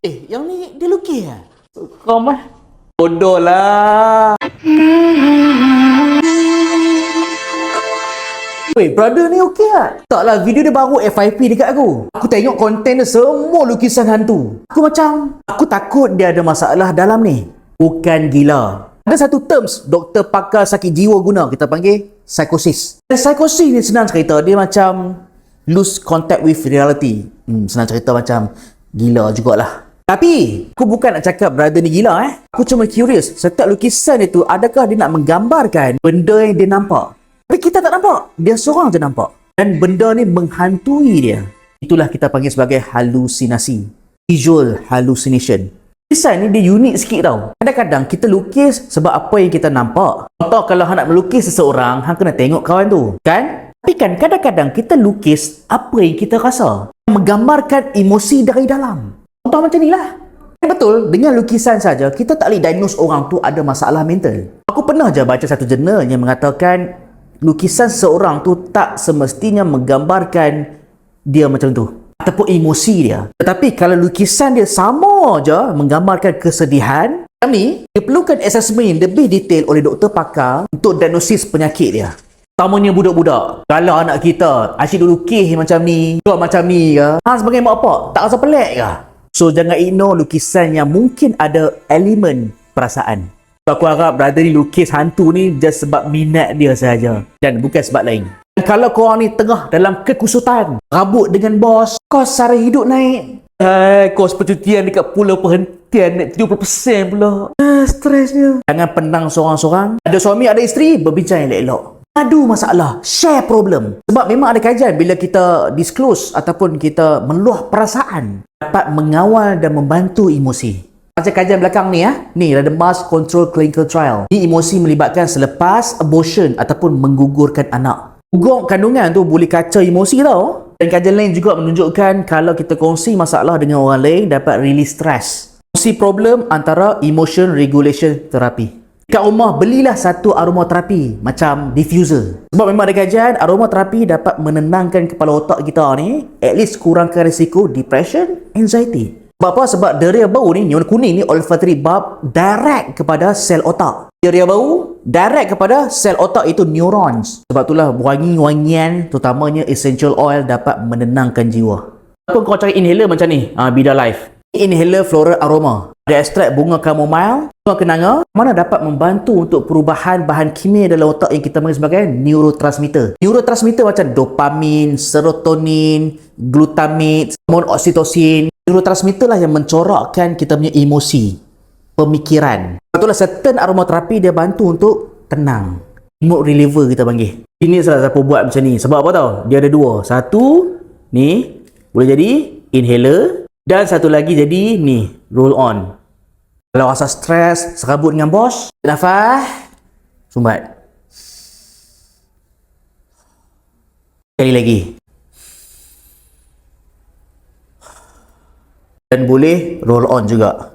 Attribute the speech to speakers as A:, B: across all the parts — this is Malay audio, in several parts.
A: Yang ni dia lukis lah. Kau mah bodoh lah. Weh, brother ni okey tak? Taklah, video dia baru FYP dekat aku. Aku tengok konten dia semua lukisan hantu. Aku takut dia ada masalah dalam ni. Bukan gila. Ada satu terms doktor pakar sakit jiwa guna, kita panggil psikosis. Dan psikosis ni senang cerita, dia macam lose contact with reality. Senang cerita macam gila jugalah. Tapi aku bukan nak cakap brother ni gila Aku cuma curious, setiap lukisan itu adakah dia nak menggambarkan benda yang dia nampak? Tapi kita tak nampak, dia seorang je nampak. Dan benda ni menghantui dia. Itulah kita panggil sebagai halusinasi, visual hallucination. Lukisan ni dia unik sikit tau. Kadang-kadang kita lukis sebab apa yang kita nampak. Contoh kalau hang nak melukis seseorang, hang kena tengok kawan tu, kan? Tapi kan kadang-kadang kita lukis apa yang kita rasa, menggambarkan emosi dari dalam. Contoh macam ni lah. Betul, dengan lukisan saja kita tak boleh diagnose orang tu ada masalah mental. Aku pernah je baca satu jurnal yang mengatakan lukisan seorang tu tak semestinya menggambarkan dia macam tu ataupun emosi dia. Tetapi kalau lukisan dia sama je menggambarkan kesedihan, ni diperlukan assessment yang lebih detail oleh doktor pakar untuk diagnosis penyakit dia. Utamanya budak-budak. Kalau anak kita asyik lukis macam ni, buat macam ni ke, sebagai mak bapak tak rasa pelik ke? So jangan ignore lukisan yang mungkin ada elemen perasaan. Aku harap brother ni lukis hantu ni just sebab minat dia sahaja dan bukan sebab lain. Dan kalau korang ni tengah dalam kekusutan, rabut dengan bos, kos sara hidup naik, kos percutian dekat pulau perhentian naik 70% pula, stresnya. Jangan penang seorang-seorang. Ada suami ada isteri, berbincang elok-elok. Adu masalah, share problem. Sebab memang ada kajian bila kita disclose ataupun kita meluah perasaan dapat mengawal dan membantu emosi. Macam kajian belakang ni ni ada Mass Control Clinical Trial. Ni emosi melibatkan selepas abortion ataupun menggugurkan anak. Gugur kandungan tu boleh kacau emosi tau. Dan kajian lain juga menunjukkan kalau kita kongsi masalah dengan orang lain dapat release stress. Kongsi problem antara emotion regulation therapy. Kat rumah belilah satu aromaterapi macam diffuser. Sebab memang ada kajian aromaterapi dapat menenangkan kepala otak kita ni, at least kurangkan risiko depression, anxiety. Sebab apa? Sebab deria bau ni, yang kuning ni, olfactory bulb, direct kepada sel otak. Deria bau direct kepada sel otak itu neurons. Sebab itulah wangi-wangian terutamanya essential oil dapat menenangkan jiwa. Apa kau cari inhaler macam ni? Bida Life. Inhaler floral aroma. Ada ekstrak bunga chamomile, bunga kenanga, mana dapat membantu untuk perubahan bahan kimia dalam otak yang kita panggil sebagai neurotransmitter. Neurotransmitter macam dopamin, serotonin, glutamate, hormon oksitosin. Neurotransmitter lah yang mencorakkan kita punya emosi, pemikiran. Itulah certain aromaterapi dia bantu untuk tenang. Mood reliever kita panggil. Ini salah siapa buat macam ni. Sebab apa tau? Dia ada dua. Satu, ni, boleh jadi inhaler. Dan satu lagi jadi ni, roll on. Kalau rasa stres, serabut dengan bos, nafas, sumbat. Sekali lagi. Dan boleh roll on juga.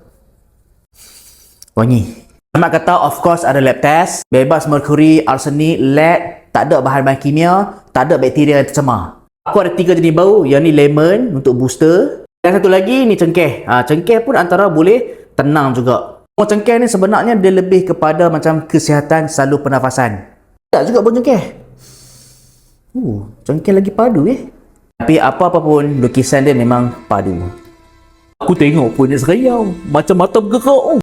A: Wangi. Selamat kata, of course ada lab test. Bebas merkuri, arsenik, lead, tak ada bahan-bahan kimia, tak ada bakteria yang tercemar. Aku ada 3 jenis bau. Yang ni lemon untuk booster. Dan satu lagi ni cengkeh. Cengkeh pun antara boleh tenang juga. Cengkeh ni sebenarnya dia lebih kepada macam kesihatan saluran pernafasan. Tak juga pun cengkeh. Cengkeh lagi padu Tapi apa-apa pun lukisan dia memang padu. Aku tengok pun dia seriau. Macam mata bergerak.